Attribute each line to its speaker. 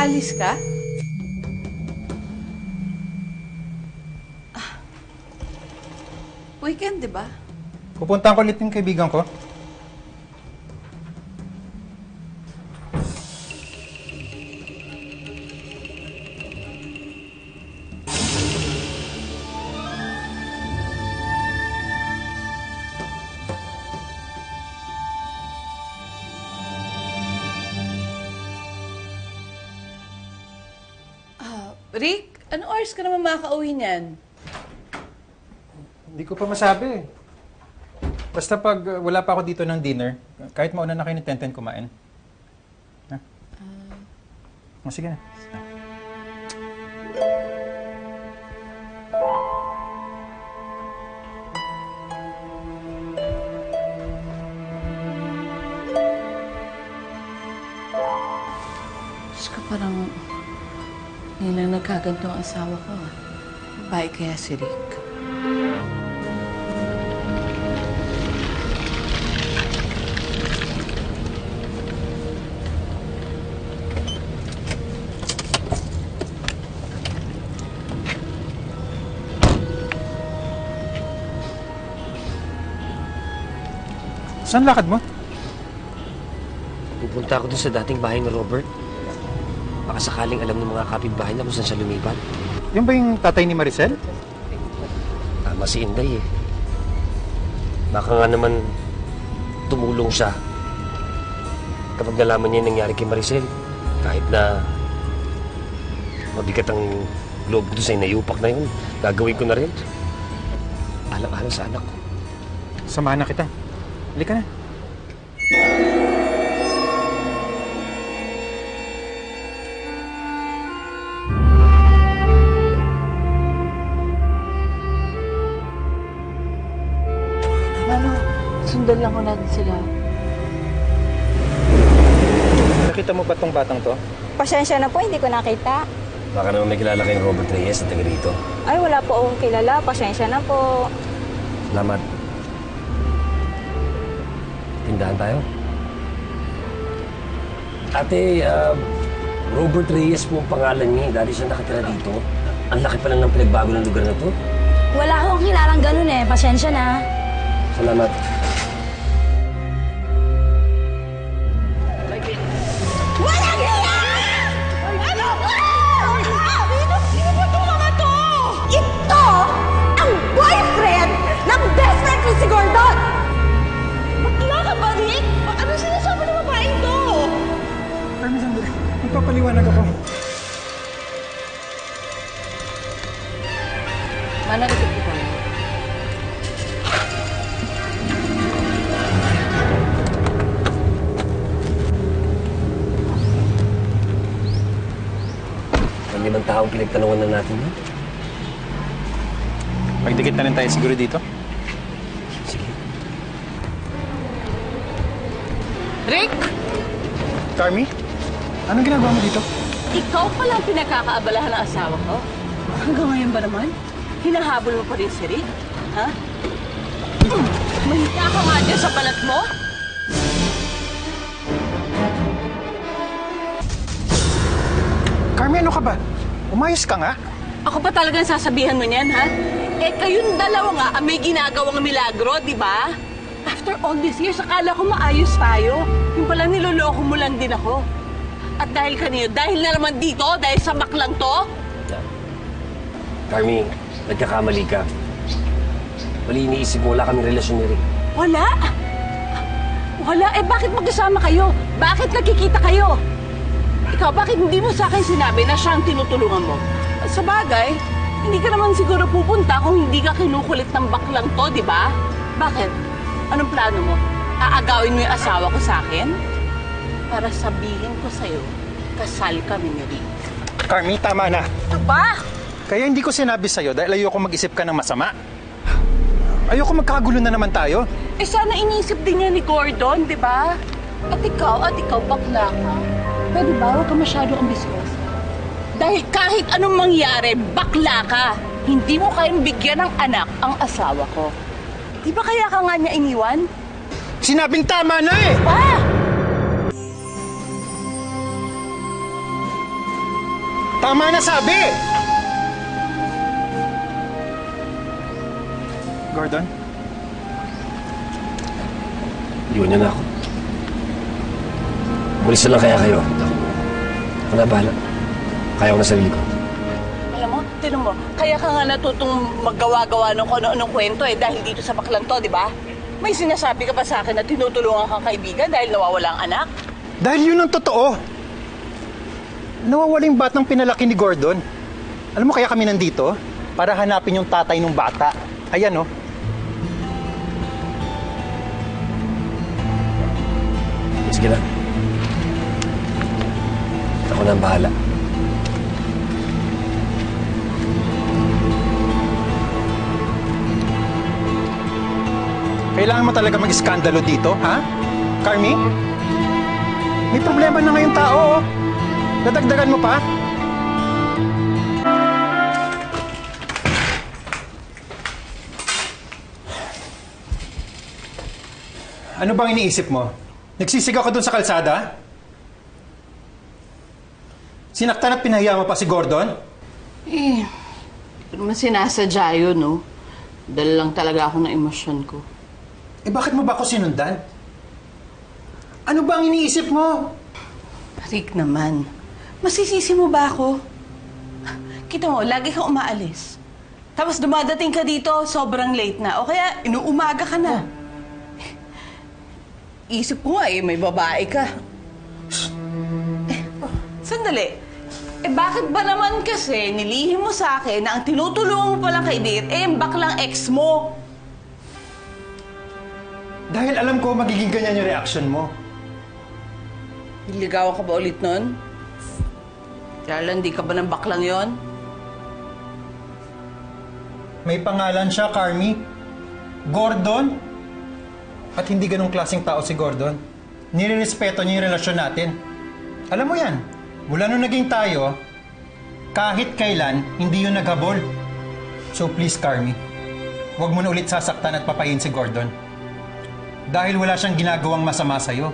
Speaker 1: Aalis ka? Weekend, di ba?
Speaker 2: Pupuntahan ko ulit yung kaibigan ko.
Speaker 1: Rick, anong oras ka naman makaka-uwi niyan?
Speaker 2: Hindi ko pa masabi. Basta pag wala pa ako dito ng dinner, kahit mauna na kayo ni Tenten kumain. Ha? Sige na.
Speaker 1: Diyos ko, parang hindi lang nagkaganto ang asawa ko. Babae kaya si Rick.
Speaker 2: Saan lakad mo?
Speaker 3: Pupunta ako dun sa dating bahay ni Robert. Baka sakaling alam ng mga kapitbahay na kung saan siya lumipat.
Speaker 2: Yung ba yung tatay ni Maricel?
Speaker 3: Tama si Inday eh. Baka nga naman tumulong siya kapag nalaman niya yung nangyari kay Maricel. Kahit na mabigat ang loob ko doon sa inayupak na yun, gagawin ko na rin. Alang-alang sa anak ko.
Speaker 2: Samahan na kita. Halika na.
Speaker 1: Sundan lang ko natin sila.
Speaker 2: Nakita mo ba tong batang to?
Speaker 4: Pasensya na po, hindi ko nakita.
Speaker 3: Baka naman may kilala kayong Robert Reyes na taga rito.
Speaker 4: Ay, wala po akong kilala. Pasensya na po.
Speaker 3: Salamat. Tindahan tayo. Ate, Robert Reyes po ang pangalan niya. Dati siya nakatira dito. Ang laki pa lang ng pinagbago ng lugar na to.
Speaker 4: Wala akong kilalang ganun eh. Pasensya na.
Speaker 3: Salamat.
Speaker 4: Walang hiya! Ano ba? Sino ba itong mga to? Ito ang boyfriend ng best friend ko si Gordon! Bakla ka ba, Rick? Ano sinasabi ng babaeng to?
Speaker 2: Carmen, sandali. Magpapaliwanag ako.
Speaker 1: Mananagot ko tayo.
Speaker 3: Ang 5 taong pinagtanungan na natin, ha?
Speaker 2: Magdikit na rin tayo siguro dito.
Speaker 3: Sige.
Speaker 1: Rick!
Speaker 2: Carmi, anong ginagawa mo dito?
Speaker 1: Ikaw pala ang pinagkakaabalahan ng asawa ko. Hanggang ngayon ba naman? Hinahabol mo pa rin si Rick? Ha? Mahika ka nga dyan sa balat mo?
Speaker 2: Carmi, ano ka ba? Umayos ka nga.
Speaker 1: Ako pa talagang sasabihan mo niyan, ha? Eh, kayong dalawa nga ang may ginagawang milagro, di ba? After all these years, akala ko maayos tayo. Yung pala niloloko mo lang din ako. At dahil kanino? Dahil na naman dito? Dahil sa baklang to?
Speaker 3: Carmi, nagkakamali ka. Mali iniisip mo, wala kaming relasyon ni Rick.
Speaker 1: Wala? Wala? Eh, bakit magkasama kayo? Bakit nagkikita kayo? Ikaw, bakit hindi mo sa akin sinabi na siya ang tinutulungan mo? Sa bagay, hindi ka naman siguro pupunta kung hindi ka kinukulit ng baklang to, di ba? Bakit? Anong plano mo? Aagawin mo yung asawa ko sa akin? Para sabihin ko sa'yo, kasal kami ni Rick.
Speaker 2: Carmi, tama na.
Speaker 1: Ano ba?
Speaker 2: Kaya hindi ko sinabi sa'yo dahil ayoko mag-isip ka ng masama. Ayoko magkagulo na naman tayo.
Speaker 1: Eh, sana inisip din niya ni Gordon, di ba? At ikaw, bakla ka. Pwede ba? Huwag ka masyado ambisyosa. Dahil kahit anong mangyari, bakla ka. Hindi mo kayang bigyan ng anak ang asawa ko. Di ba kaya ka nga niya iniwan?
Speaker 2: Sinabing tama na eh!
Speaker 1: Pa!
Speaker 2: Tama na sabi! Gordon?
Speaker 3: Iwan niyo na ako. Umalis na lang kaya kayo. Ako na bahala. Kaya ko na sarili ko.
Speaker 1: Alam mo, tinan mo, kaya ka nga natutong maggawa-gawa ng kung ano-anong kwento dahil dito sa baklan to, di ba? May sinasabi ka ba sa akin na tinutulungan kang kaibigan dahil nawawala ang anak?
Speaker 2: Dahil yun ang totoo. Nawawala yung batang pinalaki ni Gordon. Alam mo kaya kami nandito? Para hanapin yung tatay ng bata. Ayan, oh.
Speaker 3: Sige na. Ako na ang bahala.
Speaker 2: Kailangan mo talaga mag-iskandalo dito, ha? Carmi? May problema na ngayong tao, oh. Nadagdagan mo pa? Ano bang iniisip mo? Nagsisigaw ka dun sa kalsada? Sinaktan at pinahiya mo pa si Gordon?
Speaker 1: Eh, hindi naman sinasadya yun, no? Dala lang talaga ako ng emosyon ko.
Speaker 2: Eh bakit mo ba ako sinundan? Ano ba ang iniisip mo?
Speaker 1: Rick naman, masisisi mo ba ako? Kita mo, lagi kang umaalis. Tapos dumadating ka dito, sobrang late na. O kaya, inuumaga ka na. Isip ko nga may babae ka. Sandali. Bakit ba naman kasi nilihim mo sa akin na ang tinutulungan mo palang kay Edith, yung baklang ex mo?
Speaker 2: Dahil alam ko magiging ganyan yung reaction mo.
Speaker 1: Niligawan ka ba ulit nun? Kaya lang, di ka ba ng baklang yon?
Speaker 2: May pangalan siya, Carmi. Gordon. At hindi ganong klaseng tao si Gordon. Nirirespeto niya yung relasyon natin. Alam mo yan, mula nung naging tayo, kahit kailan, hindi yun naghabol. So please, Carmi, huwag mo na ulit sasaktan at papayin si Gordon. Dahil wala siyang ginagawang masama sa'yo.